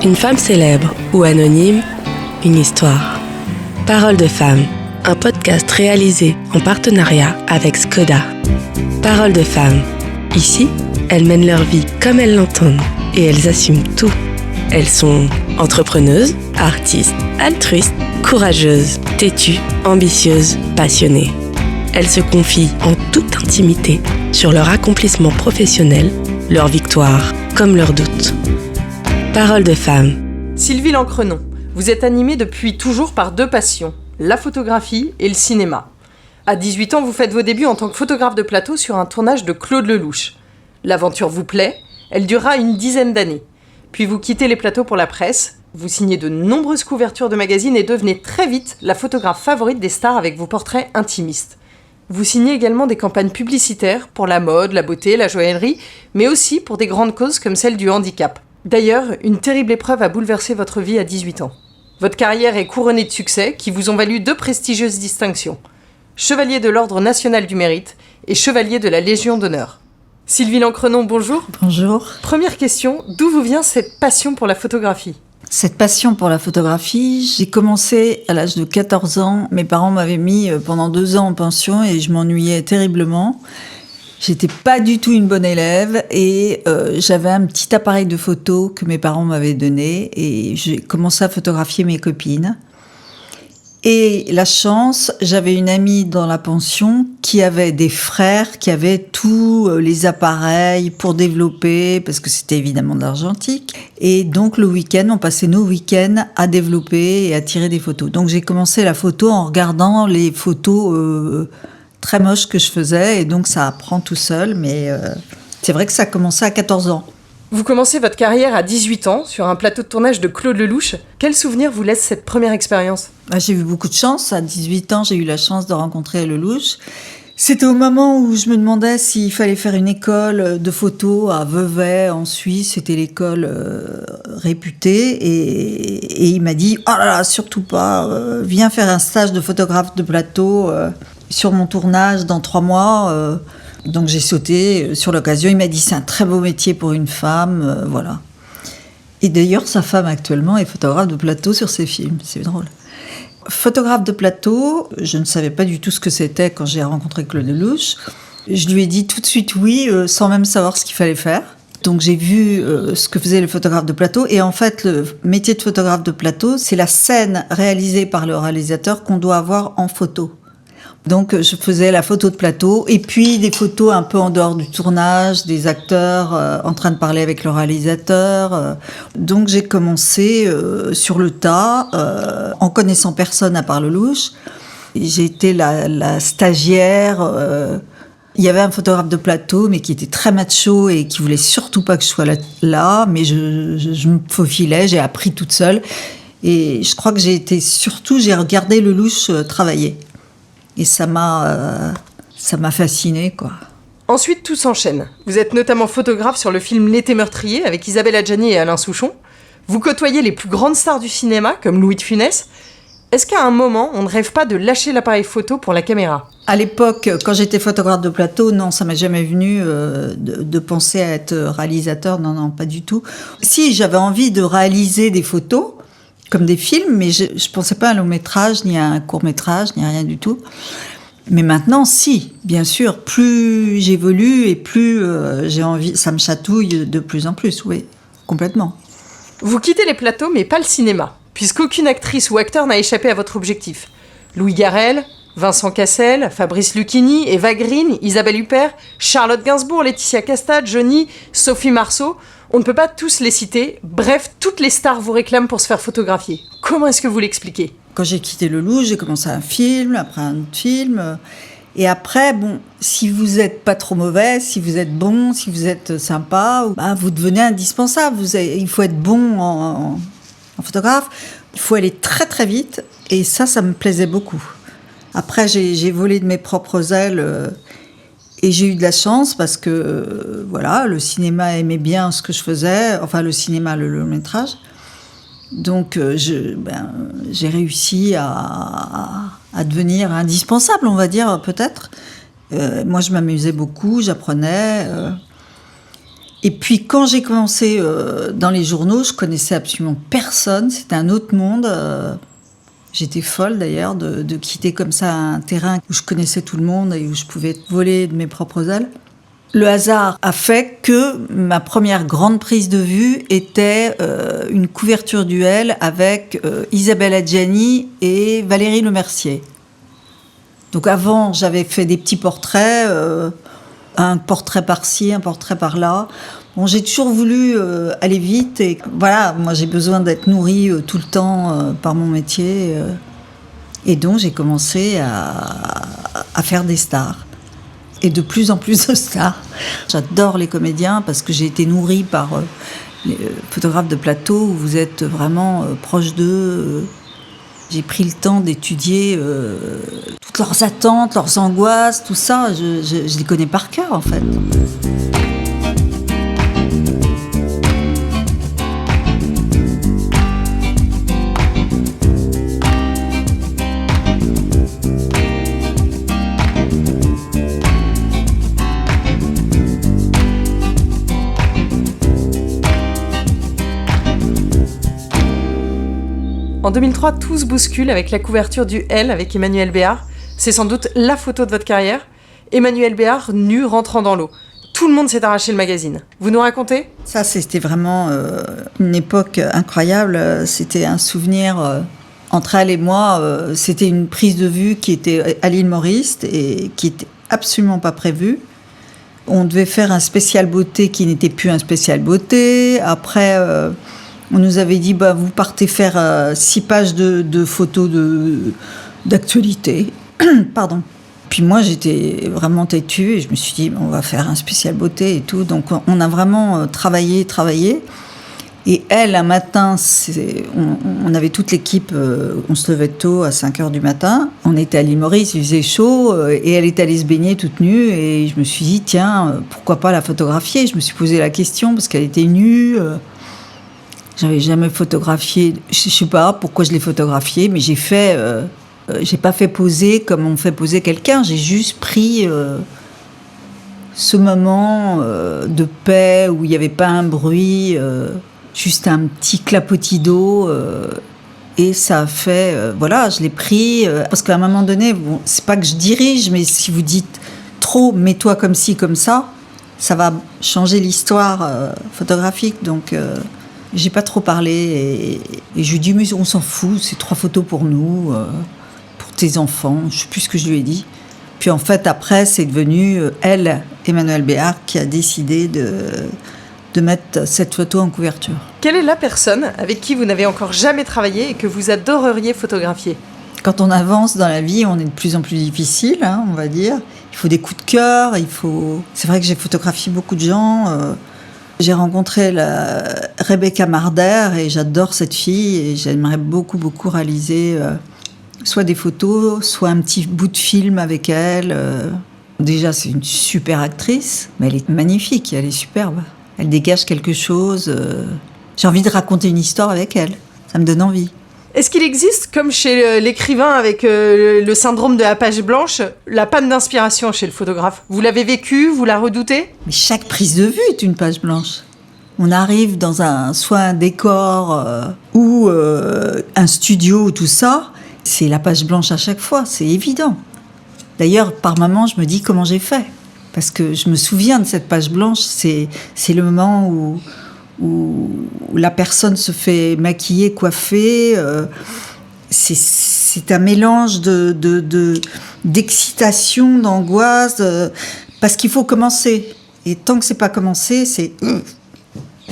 Une femme célèbre ou anonyme, une histoire. Parole de femme, un podcast réalisé en partenariat avec Skoda. Parole de femme. Ici, elles mènent leur vie comme elles l'entendent et elles assument tout. Elles sont entrepreneuses, artistes, altruistes, courageuses, têtues, ambitieuses, passionnées. Elles se confient en toute intimité sur leur accomplissement professionnel, leurs victoires comme leurs doutes. Parole de femme. Sylvie Lancrenon, vous êtes animée depuis toujours par deux passions, la photographie et le cinéma. À 18 ans, vous faites vos débuts en tant que photographe de plateau sur un tournage de Claude Lelouch. L'aventure vous plaît, elle durera une dizaine d'années. Puis vous quittez les plateaux pour la presse, vous signez de nombreuses couvertures de magazines et devenez très vite la photographe favorite des stars avec vos portraits intimistes. Vous signez également des campagnes publicitaires pour la mode, la beauté, la joaillerie, mais aussi pour des grandes causes comme celle du handicap. D'ailleurs, une terrible épreuve a bouleversé votre vie à 18 ans. Votre carrière est couronnée de succès qui vous ont valu deux prestigieuses distinctions. Chevalier de l'Ordre national du mérite et Chevalier de la Légion d'honneur. Sylvie Lancrenon, bonjour. Bonjour. Première question, d'où vous vient cette passion pour la photographie ? Cette passion pour la photographie, j'ai commencé à l'âge de 14 ans. Mes parents m'avaient mis pendant 2 ans en pension et je m'ennuyais terriblement. J'étais pas du tout une bonne élève et j'avais un petit appareil de photo que mes parents m'avaient donné et j'ai commencé à photographier mes copines. Et la chance, j'avais une amie dans la pension qui avait des frères qui avaient tous les appareils pour développer, parce que c'était évidemment de l'argentique. Et donc le week-end, on passait nos week-ends à développer et à tirer des photos. Donc j'ai commencé la photo en regardant les photos très moches que je faisais, et donc ça apprend tout seul, mais c'est vrai que ça a commencé à 14 ans. Vous commencez votre carrière à 18 ans sur un plateau de tournage de Claude Lelouch. Quel souvenir vous laisse cette première expérience ? J'ai eu beaucoup de chance. À 18 ans, j'ai eu la chance de rencontrer Lelouch. C'était au moment où je me demandais s'il fallait faire une école de photo à Vevey, en Suisse. C'était l'école réputée. Et il m'a dit « Oh là là, surtout pas, viens faire un stage de photographe de plateau sur mon tournage dans 3 mois. » Donc j'ai sauté sur l'occasion. Il m'a dit c'est un très beau métier pour une femme, voilà. Et d'ailleurs sa femme actuellement est photographe de plateau sur ses films, c'est drôle. Photographe de plateau, je ne savais pas du tout ce que c'était quand j'ai rencontré Claude Lelouch. Je lui ai dit tout de suite oui, sans même savoir ce qu'il fallait faire. Donc j'ai vu ce que faisait le photographe de plateau, et en fait le métier de photographe de plateau, c'est la scène réalisée par le réalisateur qu'on doit avoir en photo. Donc je faisais la photo de plateau et puis des photos un peu en dehors du tournage, des acteurs en train de parler avec le réalisateur. Donc j'ai commencé sur le tas, en connaissant personne à part Lelouch. J'ai été la stagiaire. Il y avait un photographe de plateau, mais qui était très macho et qui voulait surtout pas que je sois là. Mais je me faufilais, j'ai appris toute seule. Et je crois que j'ai regardé Lelouch travailler. Et ça m'a fascinée, quoi. Ensuite, tout s'enchaîne. Vous êtes notamment photographe sur le film L'été meurtrier avec Isabelle Adjani et Alain Souchon. Vous côtoyez les plus grandes stars du cinéma, comme Louis de Funès. Est-ce qu'à un moment, on ne rêve pas de lâcher l'appareil photo pour la caméra ? À l'époque, quand j'étais photographe de plateau, non, ça m'est jamais venu de penser à être réalisateur. Non, pas du tout. Si, j'avais envie de réaliser des photos, comme des films, mais je ne pensais pas à un long métrage, ni à un court métrage, ni à rien du tout. Mais maintenant, si, bien sûr, plus j'évolue et plus j'ai envie, ça me chatouille de plus en plus, oui, complètement. Vous quittez les plateaux, mais pas le cinéma, puisqu'aucune actrice ou acteur n'a échappé à votre objectif. Louis Garrel, Vincent Cassel, Fabrice Lucchini, Eva Green, Isabelle Huppert, Charlotte Gainsbourg, Laetitia Casta, Johnny, Sophie Marceau. On ne peut pas tous les citer. Bref, toutes les stars vous réclament pour se faire photographier. Comment est-ce que vous l'expliquez ? Quand j'ai quitté Lelouch, j'ai commencé un film, après un autre film. Et après, si vous n'êtes pas trop mauvais, si vous êtes bon, si vous êtes sympa, vous devenez indispensable. Il faut être bon en photographe. Il faut aller très très vite. Et ça me plaisait beaucoup. Après, j'ai volé de mes propres ailes. Et j'ai eu de la chance parce que, le cinéma aimait bien ce que je faisais, enfin le cinéma, le long métrage. Donc j'ai réussi à devenir indispensable, on va dire, peut-être. Moi, je m'amusais beaucoup, j'apprenais. Et puis quand j'ai commencé dans les journaux, je connaissais absolument personne, c'était un autre monde. J'étais folle d'ailleurs de quitter comme ça un terrain où je connaissais tout le monde et où je pouvais voler de mes propres ailes. Le hasard a fait que ma première grande prise de vue était une couverture du Elle avec Isabelle Adjani et Valérie Lemercier. Donc avant, j'avais fait des petits portraits, un portrait par-ci, un portrait par-là. Bon, j'ai toujours voulu aller vite et voilà, moi j'ai besoin d'être nourrie tout le temps par mon métier. Et donc j'ai commencé à faire des stars. Et de plus en plus de stars. J'adore les comédiens parce que j'ai été nourrie par les photographes de plateau où vous êtes vraiment proche d'eux. J'ai pris le temps d'étudier toutes leurs attentes, leurs angoisses, tout ça. Je les connais par cœur, en fait. En 2003, tout se bouscule avec la couverture du Elle avec Emmanuel Béard. C'est sans doute la photo de votre carrière. Emmanuel Béard, nu, rentrant dans l'eau. Tout le monde s'est arraché le magazine. Vous nous racontez ? Ça, c'était vraiment une époque incroyable. C'était un souvenir entre elle et moi. C'était une prise de vue qui était à l'île Maurice et qui n'était absolument pas prévue. On devait faire un spécial beauté qui n'était plus un spécial beauté. Après... on nous avait dit, vous partez faire 6 pages de photos d'actualité. Pardon. Puis moi, j'étais vraiment têtue et je me suis dit, on va faire un spécial beauté et tout. Donc, on a vraiment travaillé. Et elle, un matin, on avait toute l'équipe, on se levait tôt à 5h du matin. On était à l'île Maurice, il faisait chaud et elle est allée se baigner toute nue. Et je me suis dit, tiens, pourquoi pas la photographier ? Je me suis posé la question parce qu'elle était nue. J'avais jamais photographié, je sais pas pourquoi je l'ai photographiée, mais j'ai pas fait poser comme on fait poser quelqu'un, j'ai juste pris ce moment de paix où il n'y avait pas un bruit, juste un petit clapotis d'eau, et ça a fait, je l'ai pris, parce qu'à un moment donné, bon, c'est pas que je dirige, mais si vous dites trop, mets-toi comme ci, comme ça va changer l'histoire photographique, donc... J'ai pas trop parlé et je lui ai dit, mais on s'en fout, c'est 3 photos pour nous, pour tes enfants, je sais plus ce que je lui ai dit. Puis en fait, après, c'est devenu elle, Emmanuel Béard, qui a décidé de mettre cette photo en couverture. Quelle est la personne avec qui vous n'avez encore jamais travaillé et que vous adoreriez photographier ? Quand on avance dans la vie, on est de plus en plus difficile, on va dire. Il faut des coups de cœur, C'est vrai que j'ai photographié beaucoup de gens... J'ai rencontré Rebecca Marder et j'adore cette fille et j'aimerais beaucoup réaliser soit des photos, soit un petit bout de film avec elle. Déjà, c'est une super actrice, mais elle est magnifique, elle est superbe. Elle dégage quelque chose. J'ai envie de raconter une histoire avec elle. Ça me donne envie. Est-ce qu'il existe, comme chez l'écrivain avec le syndrome de la page blanche, la panne d'inspiration chez le photographe ? Vous l'avez vécu, vous la redoutez ? Mais chaque prise de vue est une page blanche. On arrive dans soit un décor ou un studio ou tout ça, c'est la page blanche à chaque fois, c'est évident. D'ailleurs, par moments, je me dis comment j'ai fait. Parce que je me souviens de cette page blanche, c'est le moment où la personne se fait maquiller, coiffer. C'est un mélange d'excitation, d'angoisse, parce qu'il faut commencer. Et tant que c'est pas commencé, c'est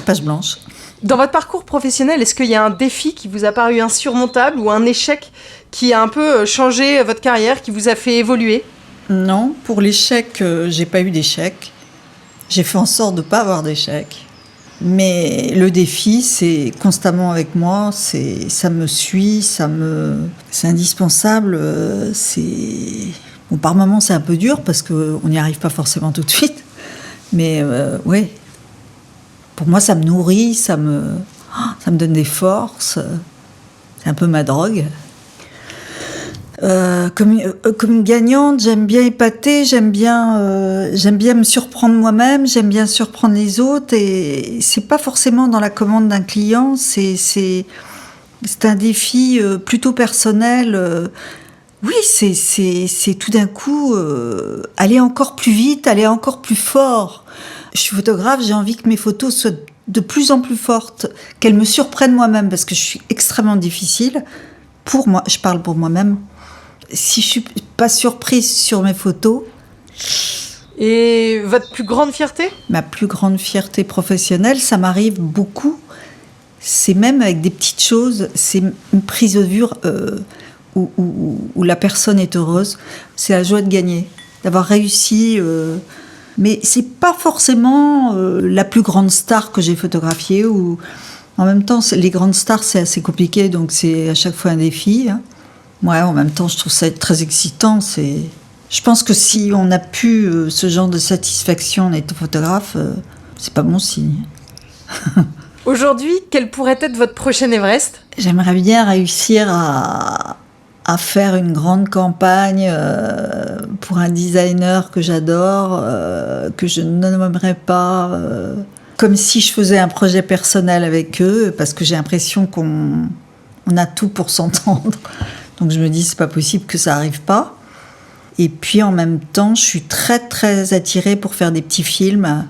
page blanche. Dans votre parcours professionnel, est-ce qu'il y a un défi qui vous a paru insurmontable ou un échec qui a un peu changé votre carrière, qui vous a fait évoluer ? Non, pour l'échec, j'ai pas eu d'échec. J'ai fait en sorte de pas avoir d'échec. Mais le défi, c'est constamment avec moi, ça me suit, c'est indispensable. Bon, par moments, c'est un peu dur parce qu'on n'y arrive pas forcément tout de suite. Mais ouais, pour moi, ça me nourrit, ça me donne des forces. C'est un peu ma drogue. Comme gagnante, j'aime bien épater, j'aime bien me surprendre moi-même, j'aime bien surprendre les autres, et c'est pas forcément dans la commande d'un client, c'est un défi plutôt personnel. Oui, c'est tout d'un coup aller encore plus vite, aller encore plus fort. Je suis photographe, j'ai envie que mes photos soient de plus en plus fortes, qu'elles me surprennent moi-même, parce que je suis extrêmement difficile. Pour moi, je parle pour moi-même. Si je suis pas surprise sur mes photos. Et votre plus grande fierté ? Ma plus grande fierté professionnelle, ça m'arrive beaucoup. C'est même avec des petites choses. C'est une prise de vue où la personne est heureuse. C'est la joie de gagner, d'avoir réussi. Mais c'est pas forcément la plus grande star que j'ai photographiée. Ou en même temps, les grandes stars, c'est assez compliqué, donc c'est à chaque fois un défi. Hein. Ouais, en même temps, je trouve ça très excitant. Je pense que si on n'a plus ce genre de satisfaction en étant photographe, c'est pas bon signe. Aujourd'hui, quel pourrait être votre prochain Everest ? J'aimerais bien réussir à faire une grande campagne pour un designer que j'adore, que je ne nommerai pas, comme si je faisais un projet personnel avec eux, parce que j'ai l'impression qu'on a tout pour s'entendre. Donc je me dis, c'est pas possible que ça arrive pas. Et puis en même temps, je suis très très attirée pour faire des petits films,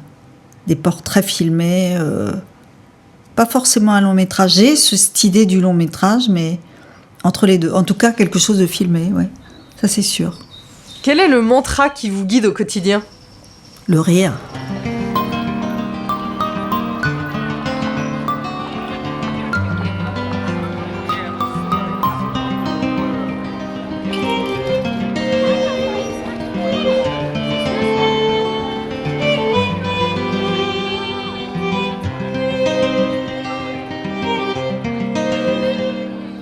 des portraits filmés, pas forcément un long métrage. J'ai cette idée du long métrage, mais entre les deux. En tout cas, quelque chose de filmé, ouais. Ça c'est sûr. Quel est le mantra qui vous guide au quotidien ? Le rire.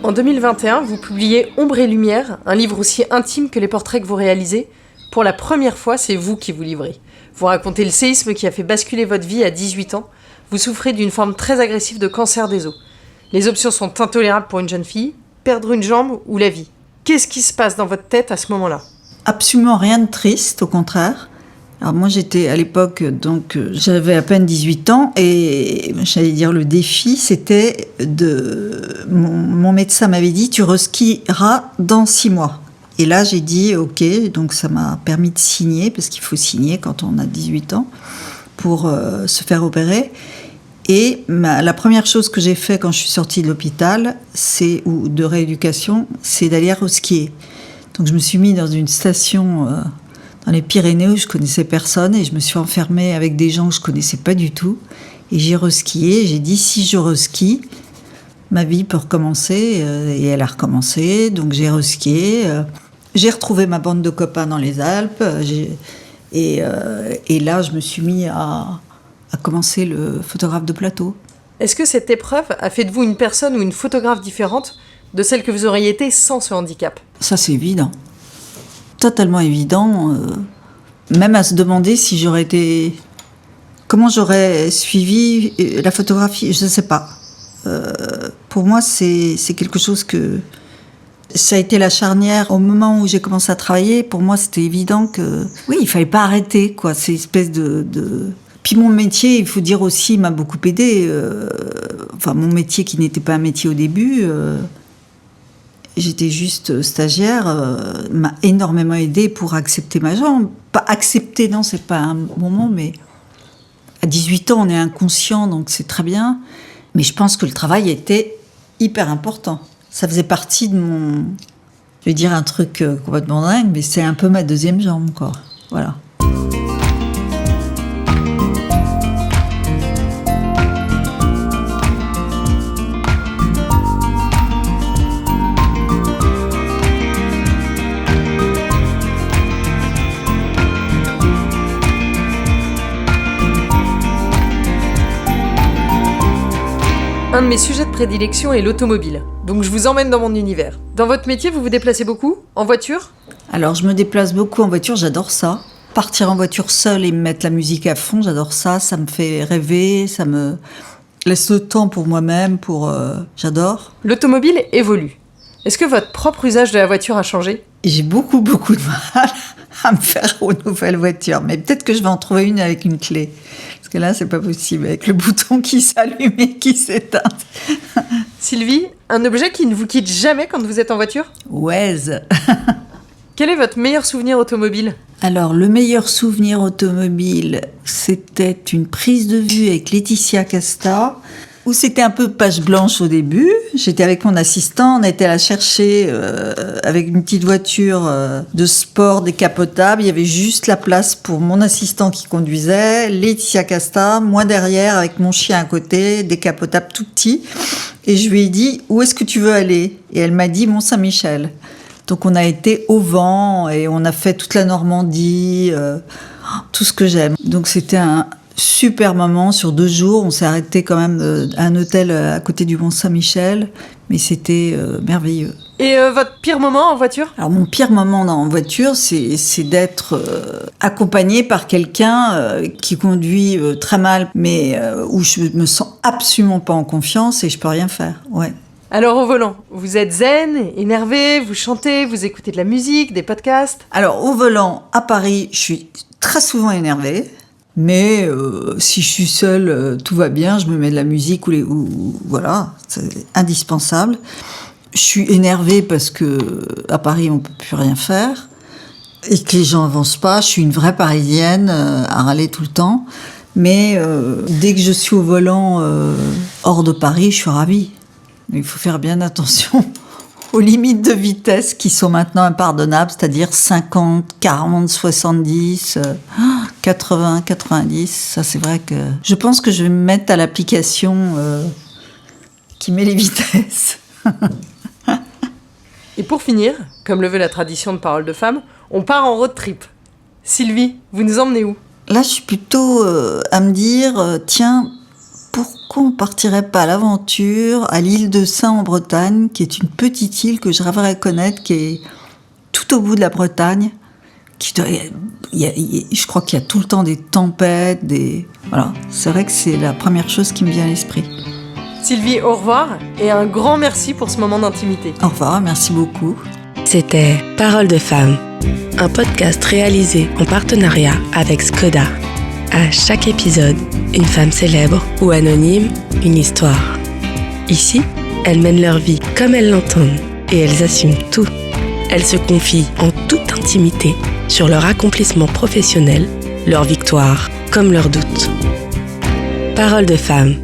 En 2021, vous publiez Ombre et Lumière, un livre aussi intime que les portraits que vous réalisez. Pour la première fois, c'est vous qui vous livrez. Vous racontez le séisme qui a fait basculer votre vie à 18 ans. Vous souffrez d'une forme très agressive de cancer des os. Les options sont intolérables pour une jeune fille, perdre une jambe ou la vie. Qu'est-ce qui se passe dans votre tête à ce moment-là ? Absolument rien de triste, au contraire. Alors moi j'étais à l'époque, donc j'avais à peine 18 ans, et j'allais dire le défi, c'était mon médecin m'avait dit, tu reskieras dans 6 mois. Et là j'ai dit ok, donc ça m'a permis de signer, parce qu'il faut signer quand on a 18 ans, pour se faire opérer. Et la première chose que j'ai fait quand je suis sortie de l'hôpital, ou de rééducation, c'est d'aller reskier. Donc je me suis mis dans une station dans les Pyrénées où je connaissais personne, et je me suis enfermée avec des gens que je connaissais pas du tout, et j'ai reskié. J'ai dit, si je reskie, ma vie peut recommencer, et elle a recommencé. Donc j'ai reskié, j'ai retrouvé ma bande de copains dans les Alpes, et là je me suis mis à commencer le photographe de plateau. Est-ce que cette épreuve a fait de vous une personne ou une photographe différente de celle que vous auriez été sans ce handicap ? Ça c'est évident. Totalement évident, même à se demander si j'aurais été... Comment j'aurais suivi la photographie, je ne sais pas. Pour moi, c'est quelque chose que... Ça a été la charnière au moment où j'ai commencé à travailler. Pour moi, c'était évident que... Oui, il ne fallait pas arrêter, quoi. C'est une espèce de... Puis mon métier, il faut dire aussi, m'a beaucoup aidé. Enfin, mon métier qui n'était pas un métier au début... J'étais juste stagiaire, m'a énormément aidée pour accepter ma jambe. Pas accepter, non, c'est pas un bon mot, mais à 18 ans, on est inconscient, donc c'est très bien. Mais je pense que le travail était hyper important. Ça faisait partie de mon... Je vais dire un truc complètement dingue, mais c'est un peu ma deuxième jambe, quoi. Voilà. Un de mes sujets de prédilection est l'automobile, donc je vous emmène dans mon univers. Dans votre métier, vous vous déplacez beaucoup ? En voiture ? Alors, je me déplace beaucoup en voiture, j'adore ça. Partir en voiture seule et me mettre la musique à fond, j'adore ça. Ça me fait rêver, ça me laisse le temps pour moi-même, j'adore. L'automobile évolue. Est-ce que votre propre usage de la voiture a changé ? J'ai beaucoup de mal à me faire aux nouvelles voitures. Mais peut-être que je vais en trouver une avec une clé. Parce que là, c'est pas possible, avec le bouton qui s'allume et qui s'éteint. Sylvie, un objet qui ne vous quitte jamais quand vous êtes en voiture ? Waze. Quel est votre meilleur souvenir automobile ? Alors, le meilleur souvenir automobile, c'était une prise de vue avec Laetitia Casta, où c'était un peu page blanche au début. J'étais avec mon assistant, on était à la chercher avec une petite voiture de sport décapotable. Il y avait juste la place pour mon assistant qui conduisait, Laetitia Casta, moi derrière avec mon chien à côté, décapotable tout petit. Et je lui ai dit, où est-ce que tu veux aller ? Et elle m'a dit, Mont-Saint-Michel. Donc on a été au vent et on a fait toute la Normandie, tout ce que j'aime. Donc c'était un super moment sur 2 jours. On s'est arrêté quand même à un hôtel à côté du Mont-Saint-Michel, mais c'était merveilleux. Et votre pire moment en voiture ? Alors mon pire moment en voiture, c'est d'être accompagnée par quelqu'un qui conduit très mal, mais où je me sens absolument pas en confiance et je peux rien faire. Ouais. Alors au volant, vous êtes zen, énervé, vous chantez, vous écoutez de la musique, des podcasts ? Alors au volant, à Paris, je suis très souvent énervée. Mais si je suis seule, tout va bien, je me mets de la musique ou voilà, c'est indispensable. Je suis énervée parce que à Paris on peut plus rien faire et que les gens avancent pas. Je suis une vraie Parisienne à râler tout le temps. Mais dès que je suis au volant hors de Paris, je suis ravie. Mais il faut faire bien attention aux limites de vitesse qui sont maintenant impardonnables, c'est-à-dire 50, 40, 70, 80, 90. Ça, c'est vrai que je pense que je vais me mettre à l'application qui met les vitesses. Et pour finir, comme le veut la tradition de Parole de Femme, on part en road trip. Sylvie, vous nous emmenez où ? Là, je suis plutôt à me dire, tiens, pourquoi on partirait pas à l'aventure à l'île de Sein en Bretagne, qui est une petite île que je rêverais connaître, qui est tout au bout de la Bretagne. Je crois qu'il y a tout le temps des tempêtes, voilà. C'est vrai que c'est la première chose qui me vient à l'esprit. Sylvie, au revoir et un grand merci pour ce moment d'intimité. Au revoir, merci beaucoup. C'était Parole de Femme, un podcast réalisé en partenariat avec Skoda. À chaque épisode, une femme célèbre ou anonyme, une histoire. Ici, elles mènent leur vie comme elles l'entendent et elles assument tout. Elles se confient en toute intimité sur leur accomplissement professionnel, leurs victoires comme leurs doutes. Parole de Femme.